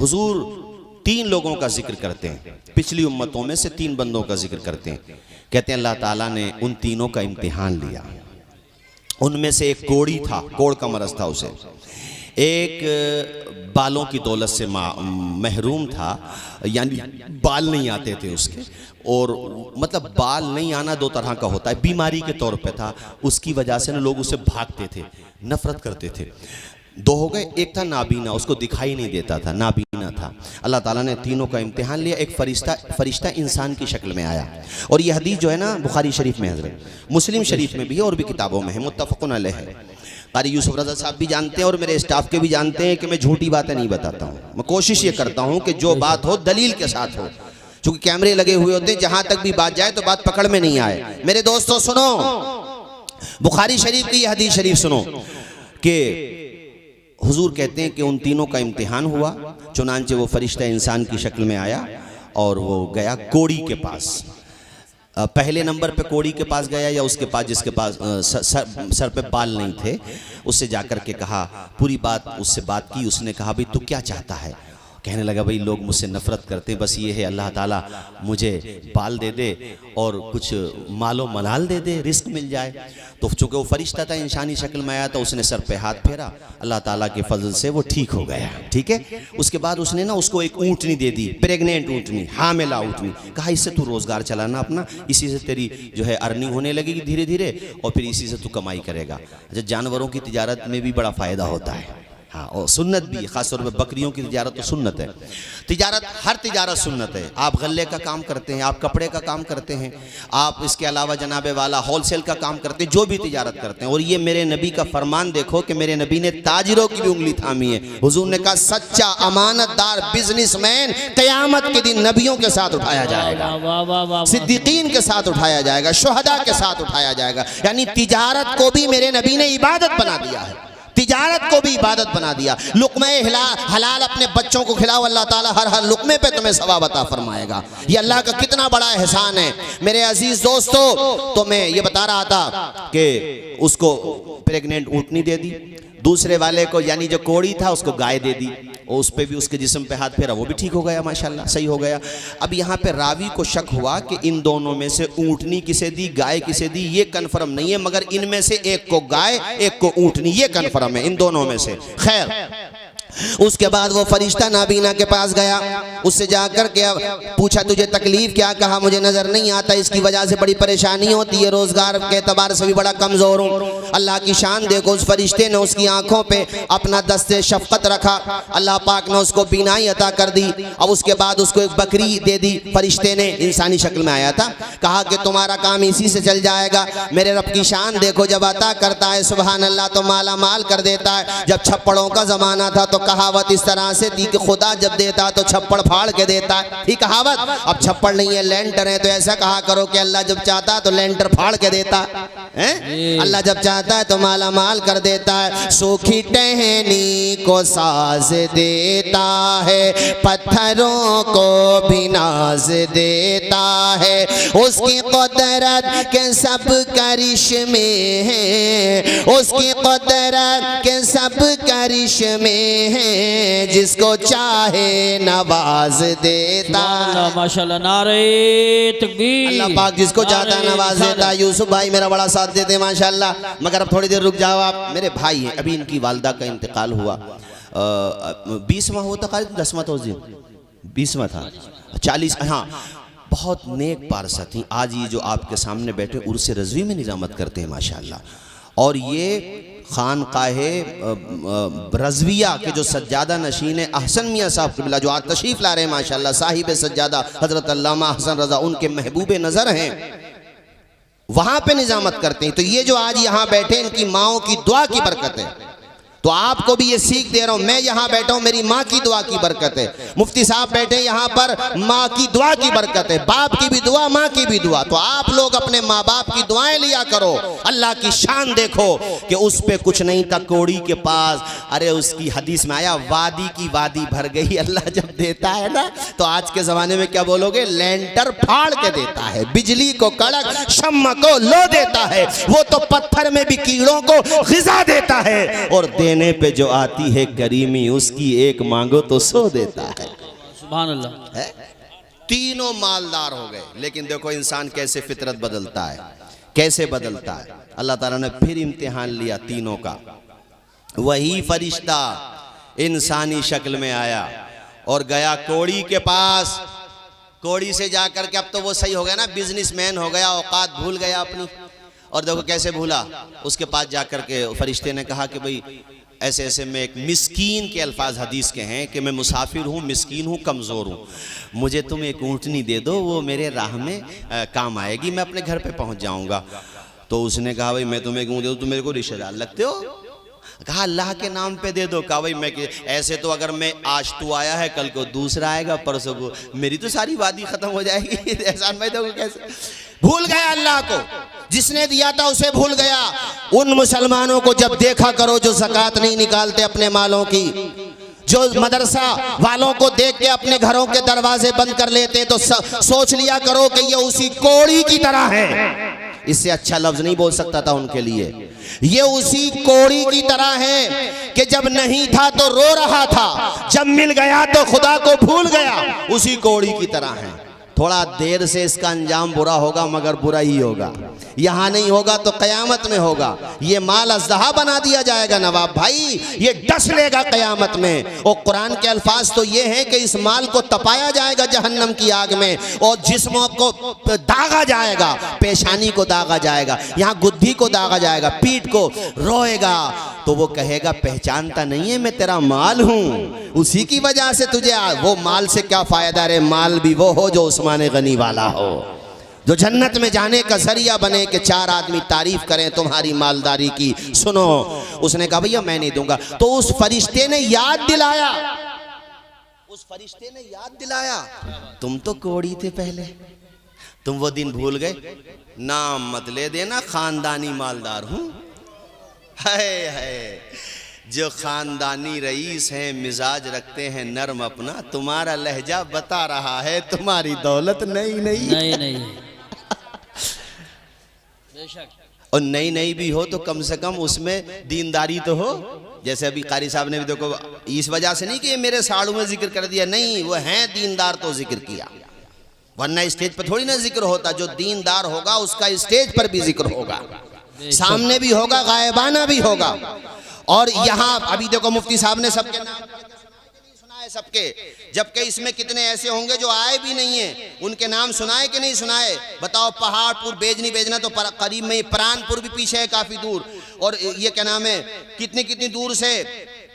हुजूर 3 लोगों का जिक्र करते हैं, पिछली उम्मतों में से 3 बंदों का जिक्र करते हैं। कहते हैं अल्लाह ताला ने उन तीनों का इम्तिहान लिया। उनमें से एक कोड़ी था, कोड़ का मरज था उसे, एक बालों की दौलत से महरूम था, यानी बाल नहीं आते थे उसके, और मतलब बाल नहीं आना 2 तरह का होता है, बीमारी के तौर पे था, उसकी वजह से ना लोग उसे भागते थे, नफरत करते थे। 2 हो गए। एक था नाबीना, उसको दिखाई नहीं देता था, नाबीना था। अल्लाह ताला ने तीनों का इम्तिहान लिया। एक फरिश्ता इंसान की शक्ल में आया, और ये हदीस जो है ना बुखारी शरीफ में, हज़रत मुस्लिम शरीफ में भी है, और भी किताबों में है, मुत्तफ़क़ुन अलैह है। क़ारी यूसुफ रज़ा साहब भी जानते हैं और मेरे स्टाफ के भी जानते हैं कि मैं झूठी बातें नहीं बताता हूँ। मैं कोशिश ये करता हूँ कि जो बात हो दलील के साथ हो, चूँकि कैमरे लगे हुए होते हैं, जहाँ तक भी बात जाए तो बात पकड़ में नहीं आए। मेरे दोस्तों सुनो, बुखारी शरीफ की ये हदीस शरीफ सुनो कि हुजूर कहते हैं कि उन तीनों का इम्तिहान हुआ। चुनांचे वो फरिश्ता इंसान की शक्ल में आया और वो गया कोड़ी के पास। पहले नंबर पे कोड़ी के पास गया, या उसके पास जिसके पास सर पे बाल नहीं थे, उससे जाकर के कहा, पूरी बात उससे बात की। उसने कहा भाई तू क्या चाहता है? कहने लगा भाई लोग मुझसे नफ़रत करते हैं, बस ये है अल्लाह ताला मुझे बाल दे दे और कुछ मालो मलाल दे दे, रिस्क मिल जाए। तो चूँकि वो फरिश्ता था, इंसानी शक्ल में आया, तो उसने सर पे हाथ फेरा, अल्लाह ताला के फजल से वो ठीक हो गया। ठीक है। उसके बाद उसने ना उसको एक ऊँटनी दे दी, प्रेग्नेंट ऊँटनी, हामिला ऊँटनी। कहा इससे तू रोज़गार चलाना अपना, इसी से तेरी जो है अर्निंग होने लगेगी धीरे धीरे, और फिर इसी से तू कमाई करेगा। अच्छा, जानवरों की तिजारत में भी बड़ा फ़ायदा होता है। हाँ, और सुन्नत भी, खासतौर पर बकरियों की तिजारत तो सुन्नत है। तिजारत, हर तिजारत सुन्नत है। आप गल्ले का काम करते हैं, आप कपड़े का काम करते हैं, आप इसके अलावा जनाबे वाला होलसेल का काम करते हैं, जो भी तिजारत करते हैं। और ये मेरे नबी का फरमान देखो कि मेरे नबी ने ताजिरों की भी उंगली थामी है। हुजूर ने कहा सच्चा अमानतदार बिजनेसमैन क़यामत के दिन नबियों के साथ उठाया जाएगा, सिद्दीकीन के साथ उठाया जाएगा, शुहदा के साथ उठाया जाएगा। यानी तिजारत को भी मेरे नबी ने इबादत बना दिया है, तिजारत को भी इबादत बना दिया। लुक़्मे हलाल अपने बच्चों को खिलाओ, अल्लाह ताला हर लुक़्मे पे तुम्हें सवाब अता फरमाएगा। ये अल्लाह का कितना बड़ा एहसान है। मेरे अजीज दोस्तों, तो मैं ये बता रहा था कि उसको प्रेग्नेंट ऊँटनी दे दी, दूसरे वाले को यानी जो कोड़ी था उसको गाय दे दी, और उस पर भी उसके जिस्म पे हाथ फेरा, वो भी ठीक हो गया, माशाल्लाह सही हो गया। अब यहाँ पे रावी को शक हुआ कि इन दोनों में से ऊँटनी किसे दी, गाय किसे दी, ये कन्फर्म नहीं है, मगर इनमें से एक को गाय एक को ऊँटनी, ये कन्फर्म है इन दोनों में से। खैर, उसके बाद वो फरिश्ता नाबीना के पास गया, उससे जाकर के पूछा तुझे तकलीफ क्या? कहा मुझे नजर नहीं आता, इसकी वजह से बड़ी परेशानी होती है, रोजगार के एतबार से भी बड़ा कमजोर हूँ। अल्लाह की शान देखो, उस फरिश्ते ने उसकी आंखों पे अपना दस्ते शफकत रखा, अल्लाह पाक ने उसको बीनाई अता कर दी। अब उसके बाद उसको एक बकरी दे दी, फरिश्ते ने इंसानी शक्ल में आया था, कहा कि तुम्हारा काम इसी से चल जाएगा। मेरे रब की शान देखो, जब अता करता है सुबहान अल्लाह तो माला माल कर देता है। जब छप्पड़ों का जमाना था तो कहावत इस तरह से थी कि खुदा जब देता तो छप्पड़ फाड़ के देता है, थी कहावत। अब छप्पड़ नहीं है, लेंटर है, तो ऐसा कहा करो कि अल्लाह जब चाहता तो लेंटर फाड़ के देता है, अल्लाह जब चाहता है तो माला माल कर देता है। सूखी टहनी को साज देता है, पत्थरों को भी नाज देता है, उसकी कुदरत के सब करिश्मे हैं, उसकी कुदरत के सब करिश्मे हैं, जिसको चाहे नवाज देता। माशाल्लाह, नारे तकबीर। अल्लाह पाक जिसको चाहता है नवाज देता। यूसुफ भाई मेरा बड़ा साथ देते माशाल्लाह, मगर अब थोड़ी देर रुक जाओ आप। मेरे भाई हैं, अभी इनकी वालदा का इंतकाल हुआ, 20वां हुआ था, करीब 10वां था उस दिन, 20वां था, 40, हाँ, बहुत नेक पारसा थी। आज ये जो आपके सामने बैठे उर्स रज़वी में निजामत करते हैं माशाल्लाह। और ये खानकाहे रज़विया के जो सज्जादा नशीन है अहसन मियाँ साहब क़िबला, जो आज तशरीफ़ ला रहे हैं माशाल्लाह, साहिब सज्जादा हज़रत अल्लामा अहसन रज़ा, उनके महबूब नज़र हैं, वहाँ पे निजामत करते हैं। तो ये जो आज यहाँ बैठे, इनकी माओं की दुआ की बरकत है। तो आपको भी ये सीख दे रहा हूँ, मैं यहाँ बैठा हूँ, मेरी माँ की दुआ की बरकत है। मुफ्ती साहब बैठे यहाँ पर, माँ की दुआ की बरकत है, बाप की भी दुआ, माँ की भी दुआ। तो आप लोग अपने माँ बाप की दुआएं लिया करो। अल्लाह की शान देखो कि उस पे कुछ नहीं था, कोड़ी के पास, अरे उसकी हदीस में आया वादी की वादी भर गई। अल्लाह जब देता है ना, तो आज के ज़माने में क्या बोलोगे, लेंटर फाड़ के देता है, बिजली को कड़क, शम्मा को लो देता है, वो तो पत्थर में भी कीड़ों को ग़िज़ा देता है, और देने पे जो आती है करीमी, उसकी एक मांगो तो सो देता है। सुभान अल्लाह। तीनों मालदार हो गए, लेकिन देखो इंसान कैसे फितरत बदलता है, कैसे बदलता है। अल्लाह ताला ने फिर इम्तिहान लिया तीनों का। वही फरिश्ता इंसानी शक्ल में आया और गया कोड़ी के पास। कोड़ी से जाकर के, अब तो वो सही हो गया ना, बिजनेसमैन हो गया, औकात भूल गया अपनी। और देखो कैसे भूला, उसके पास जाकर के फरिश्ते ने कहा कि भाई ऐसे ऐसे में एक मिस्कीन के अल्फाज हदीस के हैं कि मैं मुसाफिर हूँ, मिस्कीन हूँ, कमज़ोर हूँ, मुझे तुम एक ऊँटनी दे दो, वो मेरे राह में काम आएगी, मैं अपने घर पे पहुँच जाऊँगा। तो उसने कहा भाई मैं तुम्हें एक ऊँट दे दूँ, तुम मेरे को रिश्तेदार लगते हो। कहा अल्लाह के नाम पे दे दो। कहा भाई मैं ऐसे तो अगर मैं आज तू आया है, कल को दूसरा आएगा, परसों को मेरी तो सारी वादी ख़त्म हो जाएगी। एहसान भाई देखो कैसे भूल गया अल्लाह को, जिसने दिया था उसे भूल गया। उन मुसलमानों को जब देखा करो जो ज़कात नहीं निकालते अपने मालों की, जो मदरसा वालों को देख के अपने घरों के दरवाजे बंद कर लेते, तो सोच लिया करो कि ये उसी कोड़ी की तरह है। इससे अच्छा लफ्ज नहीं बोल सकता था उनके लिए। ये उसी कोड़ी की तरह है कि जब नहीं था तो रो रहा था, जब मिल गया तो खुदा को भूल गया। उसी कोड़ी की तरह है। थोड़ा देर से इसका अंजाम बुरा होगा, मगर बुरा ही होगा। यहाँ नहीं होगा तो क़यामत में होगा। ये माल अज़्ज़हा बना दिया जाएगा नवाब भाई, ये डस लेगा क़यामत में। और कुरान के अल्फाज तो ये हैं कि इस माल को तपाया जाएगा जहन्नम की आग में, और जिस्मों को दागा जाएगा, पेशानी को दागा जाएगा, यहाँ गुद्दी को दागा जाएगा, पीठ को रोएगा, तो वो कहेगा पहचानता नहीं है मैं तेरा माल हूँ, उसी की वजह से तुझे वो माल से क्या फ़ायदा रे, माल भी वो हो जो उस्मान गनी वाला हो, जो जन्नत में जाने का जरिया बने कि 4 आदमी तारीफ करें तुम्हारी मालदारी की। सुनो, उसने कहा भैया मैं नहीं दूंगा। तो उस फरिश्ते ने याद दिलाया, उस फरिश्ते ने याद दिलाया, तुम तो कोड़ी थे पहले, तुम वो दिन भूल गए, नाम मत ले देना, खानदानी मालदार हूं। है जो खानदानी रईस हैं, मिजाज रखते हैं नरम अपना, तुम्हारा लहजा बता रहा है तुम्हारी दौलत नहीं नहीं बेशक, और नई भी हो तो कम से कम उसमें दीनदारी तो हो। जैसे अभी कारी साहब ने भी देखो, इस वजह से नहीं कि ये मेरे साड़ू में जिक्र कर दिया, नहीं, वो हैं दीनदार तो जिक्र किया, वरना स्टेज पर थोड़ी ना जिक्र होता। जो दीनदार होगा उसका स्टेज पर भी जिक्र होगा, सामने भी होगा, गायबाना भी होगा। और यहाँ अभी देखो मुफ्ती साहब ने सबके नाम सुनाए, सबके, जबकि इसमें कितने ऐसे होंगे जो आए भी नहीं है, उनके नाम सुनाए कि नहीं सुनाए? बताओ, पहाड़पुर बेजनी बेजना तो करीब में, प्राणपुर भी पीछे है काफी दूर, और ये क्या नाम है, कितनी कितनी दूर से,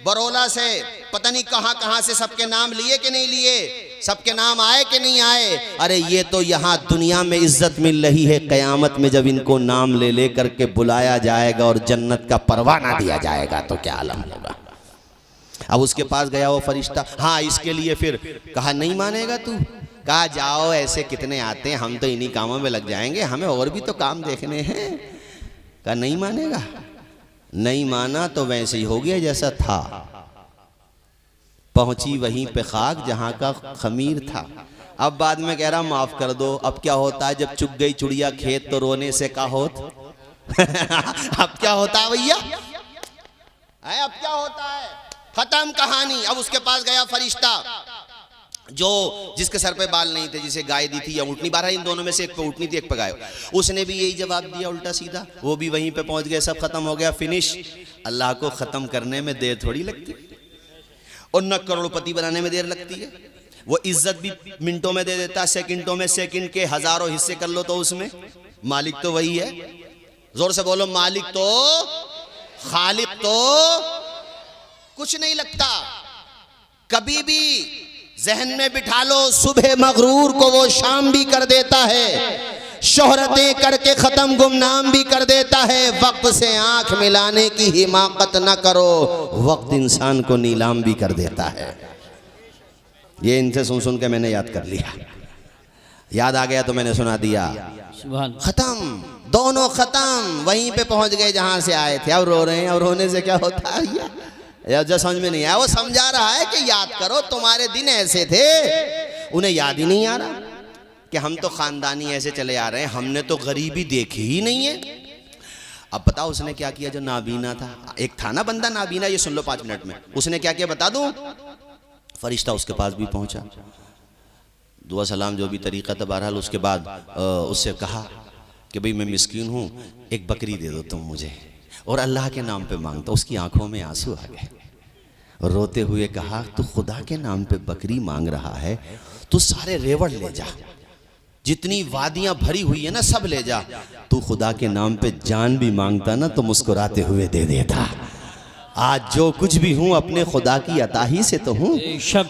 बरोला से, पता नहीं कहां से सबके नाम लिए कि नहीं लिए, सबके नाम आए कि नहीं आए। अरे ये तो यहाँ दुनिया में इज्जत मिल रही है, कयामत में जब इनको नाम ले ले करके बुलाया जाएगा और जन्नत का परवाना दिया जाएगा तो क्या आलम होगा। अब उसके पास गया वो फरिश्ता, हाँ इसके लिए फिर कहा नहीं मानेगा तू, कहा जाओ ऐसे कितने आते हैं, हम तो इन्हीं कामों में लग जाएंगे, हमें और भी तो काम देखने हैं। कहा नहीं मानेगा, नहीं माना तो वैसे ही हो गया जैसा था, पहुंची वहीं पे खाक जहां का खमीर था। अब बाद में कह रहा माफ कर दो। अब क्या होता है जब चुग गई चुड़िया खेत तो रोने से का होत अब क्या होता है भैया, अब क्या होता है, खत्म कहानी। अब उसके पास गया फरिश्ता जो जिसके सर पे बाल नहीं थे, जिसे गाय दी थी या ऊँटनी, 12 इन दोनों में से एक पे ऊँटनी थी एक पे गाय, उसने भी यही जवाब दिया उल्टा सीधा, वो भी वहीं पे पहुंच गए, सब खत्म हो गया, फिनिश। अल्लाह को खत्म करने में देर थोड़ी लगती, और न करोड़पति बनाने में देर लगती है। वो इज्जत भी मिनटों में दे देता, सेकंडों में, सेकंड के हजारों हिस्से कर लो तो उसमें मालिक तो वही है। जोर से बोलो, मालिक तो, खालिक तो कुछ नहीं लगता। कभी भी जहन में बिठा लो, सुबह मगरूर को वो शाम भी कर देता है, शोहरतें करके खत्म गुमनाम भी कर देता है। वक्त से आंख मिलाने की हिमाकत न करो, वक्त इंसान को नीलाम भी कर देता है। ये इनसे सुन सुन के मैंने याद कर लिया, याद आ गया तो मैंने सुना दिया। खत्म, दोनों खत्म, वहीं पे पहुंच गए जहां से आए थे। अब रो रहे हैं, और रोने से क्या होता है या जो समझ में नहीं आया। वो समझा रहा है कि याद करो तुम्हारे दिन ऐसे थे, उन्हें याद ही नहीं आ रहा कि हम तो खानदानी ऐसे चले आ रहे हैं, हमने तो गरीबी देखी ही नहीं है। अब बताओ उसने क्या किया जो नाबीना था। एक था ना बंदा नाबीना, ये सुन लो 5 मिनट में, उसने क्या किया बता दूं। फरिश्ता उसके पास भी पहुंचा, दुआ सलाम जो भी तरीका था, बहरहाल उसके बाद उससे कहा कि भाई मैं मिस्कीन हूँ, एक बकरी दे दो तुम मुझे, और अल्लाह के नाम पे मांगता। उसकी आंखों में आंसू आ गए, रोते हुए कहा तू खुदा के नाम पे बकरी मांग रहा है, तू सारे रेवड़ ले जा, जितनी वादियां भरी हुई है ना सब ले जा। तू खुदा के नाम पे जान भी मांगता ना तो मुस्कुराते हुए दे देता। आज जो कुछ भी हूँ अपने खुदा की अता ही से तो हूँ,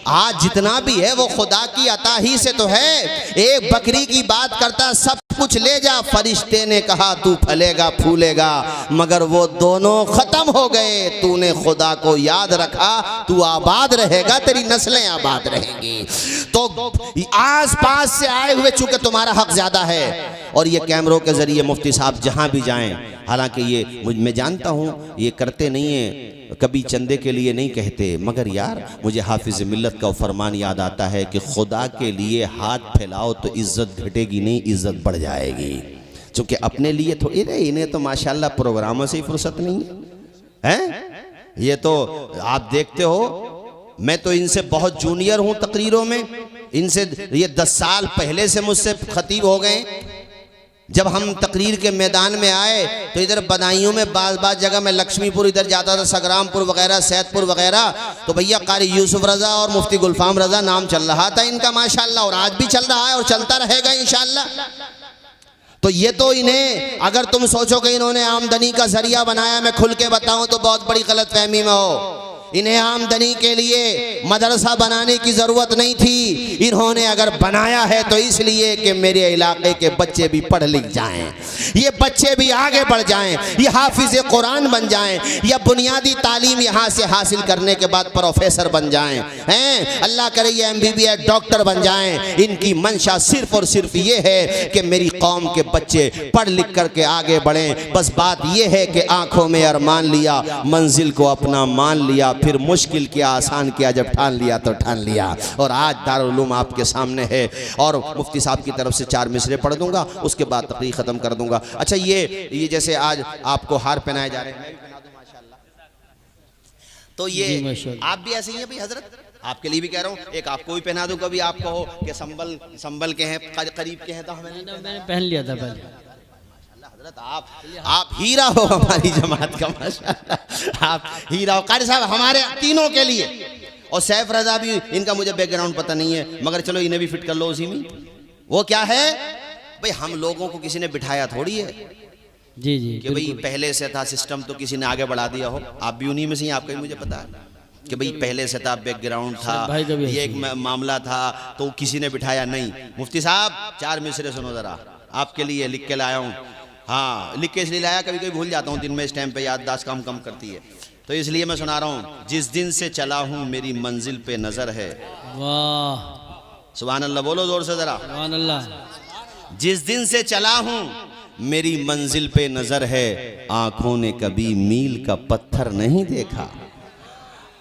आज जितना भी है वो खुदा की अता ही से तो है। एक बकरी की बात करता, सब कुछ ले जा। फरिश्ते ने कहा तू फलेगा फूलेगा, मगर वो दोनों खत्म हो गए। तूने खुदा को याद रखा, तू आबाद रहेगा, तेरी नस्लें आबाद रहेंगी। तो आस पास से आए हुए चूंकि तुम्हारा हक ज्यादा है, और ये कैमरों के जरिए मुफ्ती साहब जहां भी जाएं, हालांकि ये मैं जानता हूं ये करते नहीं है, कभी चंदे के लिए नहीं कहते, मगर यार मुझे हाफिज मिल्लत का फरमान याद आता है कि खुदा के लिए हाथ फैलाओ तो इज्जत घटेगी नहीं, इज्जत बढ़ जाएगी। क्योंकि अपने लिए तो इन्हें तो माशाल्लाह प्रोग्रामों से ही फुर्सत नहीं है, हैं? ये तो आप देखते हो, मैं तो इनसे बहुत जूनियर हूं तकरीरों में, इनसे ये 10 साल पहले से मुझसे खतीब हो गए। जब हम तकरीर के मैदान में आए तो इधर बदायूं में बाज़ जगह में लक्ष्मीपुर इधर जाता था, संग्रामपुर वगैरह, सैदपुर वगैरह, तो भैया कारी यूसुफ रज़ा और मुफ्ती गुलफाम रज़ा नाम चल रहा था इनका माशाल्लाह, और आज भी चल रहा है और चलता रहेगा इंशाल्लाह। तो ये तो इन्हें, अगर तुम सोचो कि इन्होंने आमदनी का जरिया बनाया, मैं खुल के बताऊं तो बहुत बड़ी गलतफहमी में हो। इन्हें आमदनी के लिए मदरसा बनाने की ज़रूरत नहीं थी। इन्होंने अगर बनाया है तो इसलिए कि मेरे इलाके के बच्चे भी पढ़ लिख जाएं, ये बच्चे भी आगे बढ़ जाएं, ये हाफिज़ कुरान बन जाएं, या बुनियादी तालीम यहाँ से हासिल करने के बाद प्रोफेसर बन जाएं, हैं अल्लाह करे ये MBBS डॉक्टर बन जाएं। इनकी मंशा सिर्फ और सिर्फ ये है कि मेरी कौम के बच्चे पढ़ लिख करके आगे बढ़ें। बस बात ये है कि आँखों में अरमान लिया, मंजिल को अपना मान लिया, फिर मुश्किल किया आसान किया, जब ठान लिया तो ठान लिया। और आज दारुल उलूम आपके सामने है और मुफ्ती साहब की तरफ से 4 मिसरे पढ़ दूंगा, उसके बाद तकरीर ख़त्म कर दूंगा। अच्छा ये जैसे आज आपको हार पहनाए जा रहे हैं, तो ये आप भी ऐसे ही हैं भाई हजरत, आपके लिए भी कह रहा हूँ, एक आपको भी पहना दूं, कभी आप कहो कि संबल के हैं, करीब के हैं, तो मैंने पहन लिया था पहले। आप हीरा हो हमारी जमात का, माशाअल्लाह आप हीरा हो। कारी साहब हमारे तीनों के लिए, और सैफ रजा भी, इनका मुझे बैकग्राउंड पता नहीं है, मगर चलो इन्हें भी फिट कर लो उसी में। वो क्या है भाई, हम लोगों को किसी ने बिठाया थोड़ी है जी जी कि भाई पहले से था सिस्टम तो किसी ने आगे बढ़ा दिया हो। आप भी उन्हीं में से, आपका भी मुझे पता है कि भाई पहले से था, बैकग्राउंड था, ये एक मामला था, तो किसी ने बिठाया नहीं। मुफ्ती साहब 4 मिसरे सुनो जरा, आपके लिए लिख के लाया हूँ। हाँ, लिख के इसलिए लाया, कभी कभी भूल जाता हूँ दिन में, इस टाइम पे याददाश्त कम करती है, तो इसलिए मैं सुना रहा हूँ। जिस दिन से चला हूँ मेरी मंजिल पे नजर है। वाह, सुभान अल्लाह बोलो जोर से जरा, सुभान अल्लाह। जिस दिन से चला हूँ मेरी मंजिल पे नजर है, आंखों ने कभी मील का पत्थर नहीं देखा,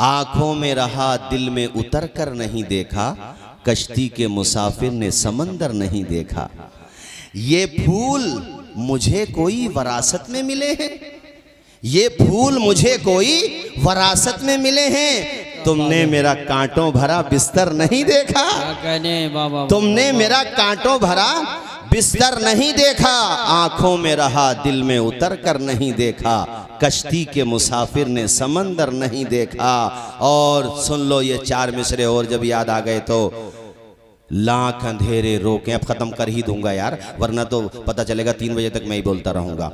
आंखों में रहा दिल में उतर कर नहीं देखा, कश्ती के मुसाफिर ने समंदर नहीं देखा। ये फूल मुझे कोई वरासत में मिले हैं, ये फूल मुझे कोई वरासत में मिले हैं, तुमने मेरा कांटों भरा बिस्तर नहीं देखा, तुमने मेरा कांटों भरा बिस्तर नहीं देखा, आंखों में रहा दिल में उतर कर नहीं देखा, कश्ती के मुसाफिर ने समंदर नहीं देखा। और सुन लो ये 4 मिसरे और जब याद आ गए तो, लाख अंधेरे रोके, अब खत्म कर ही दूंगा यार, वरना तो पता चलेगा 3 बजे तक मैं ही बोलता रहूंगा।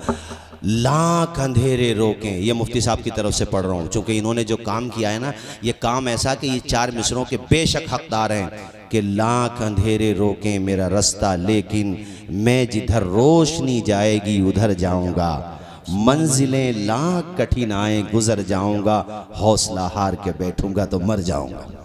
लाख अंधेरे रोकें, ये मुफ्ती साहब की तरफ से पढ़ रहा हूँ, क्योंकि इन्होंने जो काम किया है ना, ये काम ऐसा कि ये 4 मिसरों के बेशक हकदार हैं कि लाख अंधेरे रोकें मेरा रास्ता, लेकिन मैं जिधर रोशनी जाएगी उधर जाऊंगा, मंजिलें लाख कठिनाएं गुजर जाऊंगा, हौसला हार के बैठूंगा तो मर जाऊंगा।